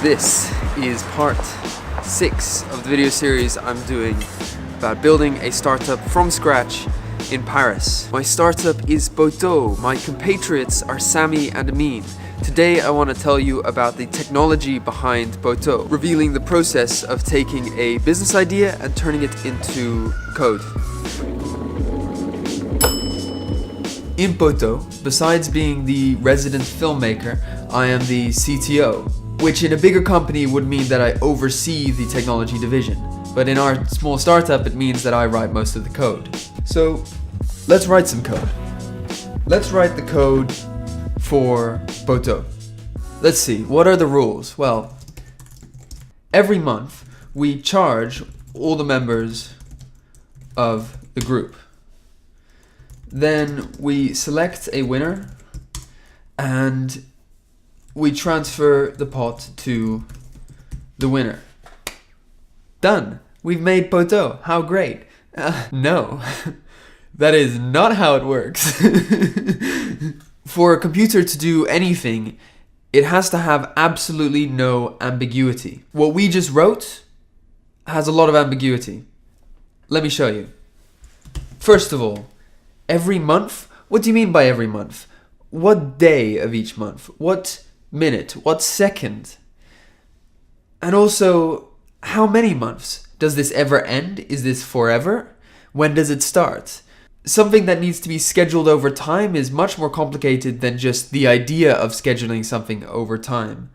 This is part 6 of the video series I'm doing about building a startup from scratch in Paris. My startup is Potos. My compatriots are Sami and Amin. Today I want to tell you about the technology behind Potos, revealing the process of taking a business idea and turning it into code. In Potos, besides being the resident filmmaker, I am the CTO, which in a bigger company would mean that I oversee the technology division. But in our small startup, it means that I write most of the code. So let's write some code. Let's write the code for Potos. Let's see, what are the rules? Well, every month we charge all the members of the group. Then we select a winner and we transfer the pot to the winner. Done. We've made Potos. How great. No, that is not how it works. For a computer to do anything, it has to have absolutely no ambiguity. What we just wrote has a lot of ambiguity. Let me show you. First of all, every month? What do you mean by every month? What day of each month? What minute? What second? And also, how many months? Does this ever end? Is this forever? When does it start? Something that needs to be scheduled over time is much more complicated than just the idea of scheduling something over time.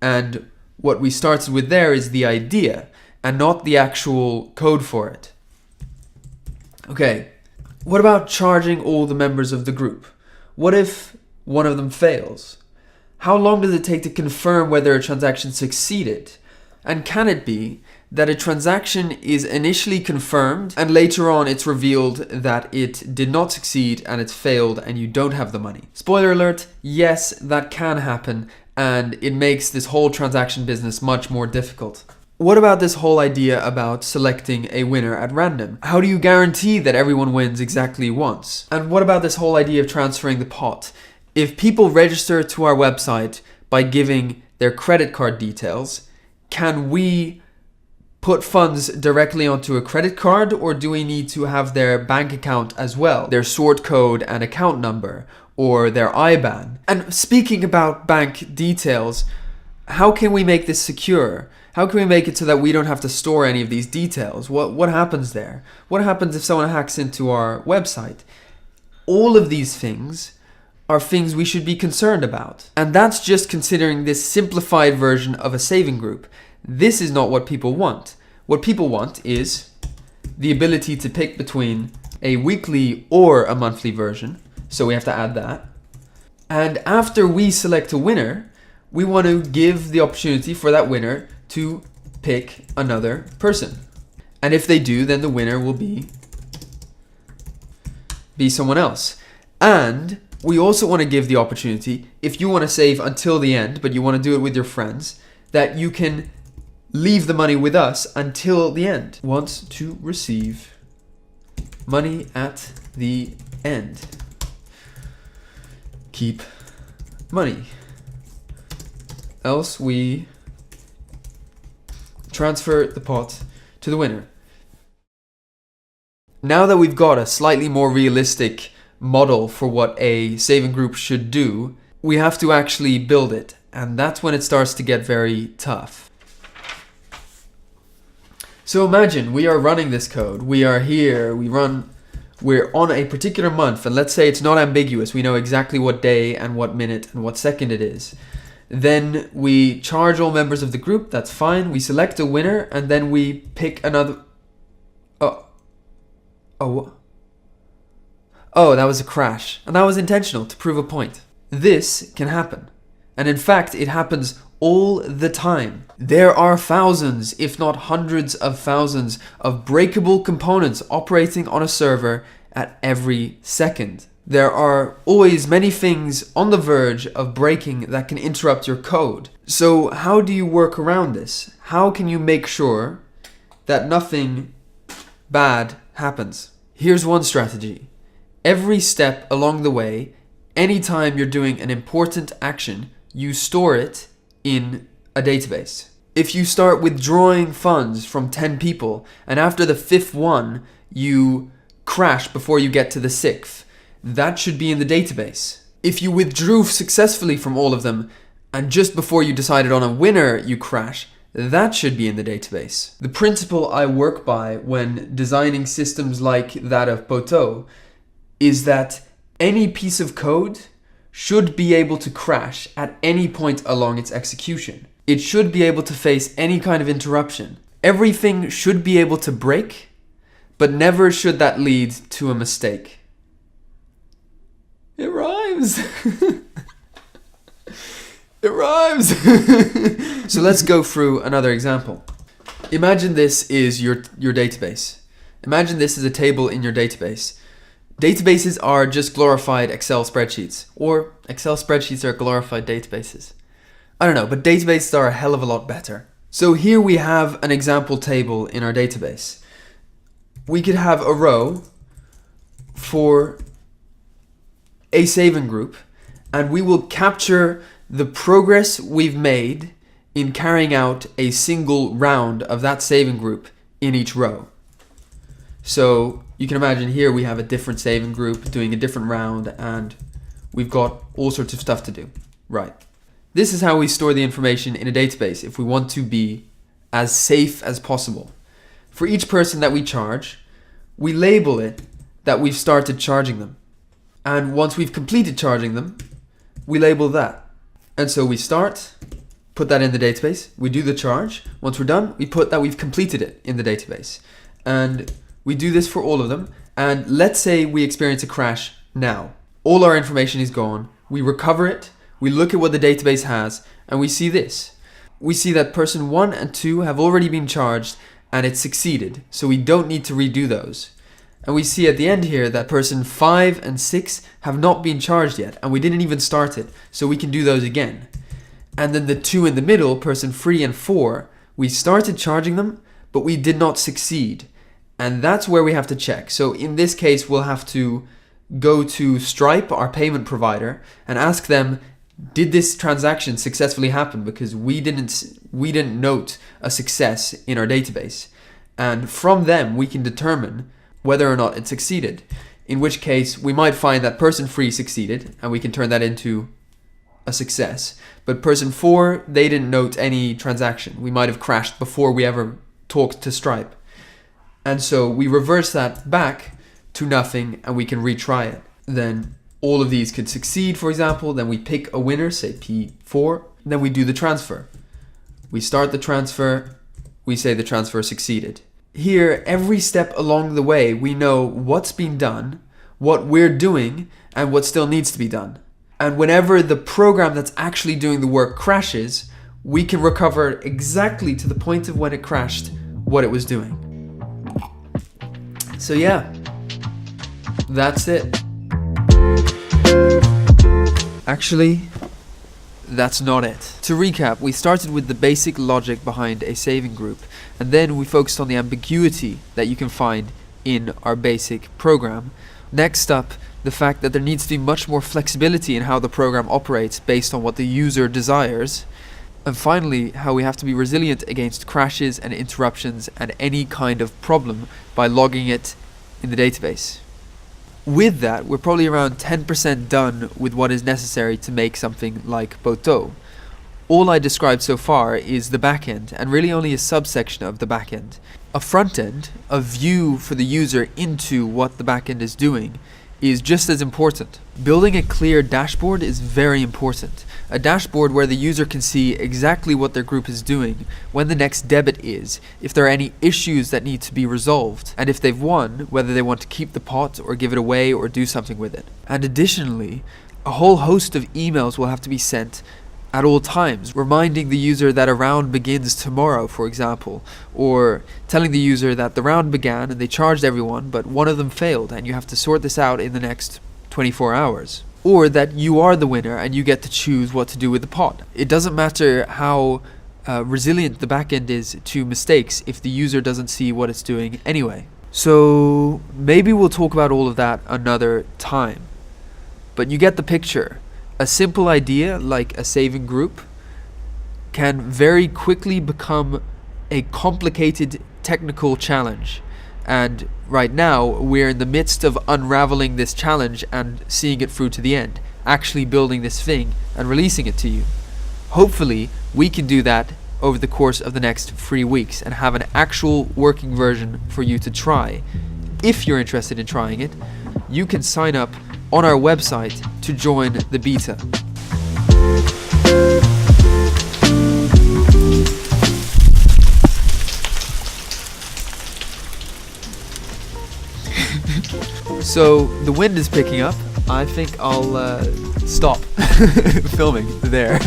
And what we started with there is the idea and not the actual code for it. Okay, what about charging all the members of the group? What if one of them fails? How long does it take to confirm whether a transaction succeeded? And can it be that a transaction is initially confirmed and later on it's revealed that it did not succeed and it failed and you don't have the money? Spoiler alert, yes, that can happen, and it makes this whole transaction business much more difficult. What about this whole idea about selecting a winner at random? How do you guarantee that everyone wins exactly once? And what about this whole idea of transferring the pot? If people register to our website by giving their credit card details, can we put funds directly onto a credit card, or do we need to have their bank account as well? Their sort code and account number, or their IBAN? And speaking about bank details, how can we make this secure? How can we make it so that we don't have to store any of these details? What happens there? What happens if someone hacks into our website? All of these things are things we should be concerned about. And that's just considering this simplified version of a saving group. This is not what people want. What people want is the ability to pick between a weekly or a monthly version. So we have to add that. And after we select a winner, we want to give the opportunity for that winner to pick another person. And if they do, then the winner will be someone else. And we also want to give the opportunity, if you want to save until the end, but you want to do it with your friends, that you can leave the money with us until the end. Want to receive money at the end. Keep money. Else we transfer the pot to the winner. Now that we've got a slightly more realistic model for what a saving group should do, we have to actually build it. And that's when it starts to get very tough. So imagine we are running this code. We are here, we're on a particular month, and let's say it's not ambiguous. We know exactly what day and what minute and what second it is. Then we charge all members of the group, that's fine. We select a winner and then we pick another. Oh, that was a crash. And that was intentional to prove a point. This can happen. And in fact, it happens all the time. There are thousands, if not hundreds of thousands, of breakable components operating on a server at every second. There are always many things on the verge of breaking that can interrupt your code. So how do you work around this? How can you make sure that nothing bad happens? Here's one strategy. Every step along the way, anytime you're doing an important action, you store it in a database. If you start withdrawing funds from 10 people and after the 5th one you crash before you get to the 6th, that should be in the database. If you withdrew successfully from all of them and just before you decided on a winner you crash, that should be in the database. The principle I work by when designing systems like that of Potos is that any piece of code should be able to crash at any point along its execution. It should be able to face any kind of interruption. Everything should be able to break, but never should that lead to a mistake. It rhymes. It rhymes. So let's go through another example. Imagine this is your database. Imagine this is a table in your database. Databases are just glorified Excel spreadsheets, or Excel spreadsheets are glorified databases. I don't know, but databases are a hell of a lot better. So here we have an example table in our database. We could have a row for a saving group, and we will capture the progress we've made in carrying out a single round of that saving group in each row. So you can imagine here we have a different saving group doing a different round, and we've got all sorts of stuff to do. Right. This is how we store the information in a database if we want to be as safe as possible. For each person that we charge, we label it that we've started charging them. And once we've completed charging them, we label that. And so we start, put that in the database, we do the charge. Once we're done, we put that we've completed it in the database. And we do this for all of them. And let's say we experience a crash now. All our information is gone. We recover it. We look at what the database has, and we see this. We see that person 1 and 2 have already been charged, and it succeeded. So we don't need to redo those. And we see at the end here that person 5 and 6 have not been charged yet, and we didn't even start it, so we can do those again. And then the 2 in the middle, person 3 and 4, we started charging them, but we did not succeed. And that's where we have to check. So in this case, we'll have to go to Stripe, our payment provider, and ask them, did this transaction successfully happen? Because we didn't note a success in our database. And from them, we can determine whether or not it succeeded. In which case, we might find that person 3 succeeded, and we can turn that into a success. But person 4, they didn't note any transaction. We might have crashed before we ever talked to Stripe. And so we reverse that back to nothing, and we can retry it. Then all of these could succeed, for example. Then we pick a winner, say P4. Then we do the transfer. We start the transfer. We say the transfer succeeded. Here, every step along the way, we know what's been done, what we're doing, and what still needs to be done. And whenever the program that's actually doing the work crashes, we can recover exactly to the point of when it crashed what it was doing. So yeah, that's it. Actually, that's not it. To recap, we started with the basic logic behind a saving group, and then we focused on the ambiguity that you can find in our basic program. Next up, the fact that there needs to be much more flexibility in how the program operates based on what the user desires. And finally, how we have to be resilient against crashes and interruptions and any kind of problem by logging it in the database. With that, we're probably around 10% done with what is necessary to make something like Potos. All I described so far is the backend, and really only a subsection of the backend. A front end, a view for the user into what the backend is doing, is just as important. Building a clear dashboard is very important. A dashboard where the user can see exactly what their group is doing, when the next debit is, if there are any issues that need to be resolved, and if they've won, whether they want to keep the pot or give it away or do something with it. And additionally, a whole host of emails will have to be sent at all times, reminding the user that a round begins tomorrow, for example, or telling the user that the round began and they charged everyone, but one of them failed and you have to sort this out in the next 24 hours. Or that you are the winner and you get to choose what to do with the pot. It doesn't matter how resilient the backend is to mistakes if the user doesn't see what it's doing anyway. So maybe we'll talk about all of that another time. But you get the picture. A simple idea like a saving group can very quickly become a complicated technical challenge. And right now, we're in the midst of unraveling this challenge and seeing it through to the end, actually building this thing and releasing it to you. Hopefully, we can do that over the course of the next 3 weeks and have an actual working version for you to try. If you're interested in trying it, you can sign up on our website to join the beta. So the wind is picking up. I think I'll stop filming there.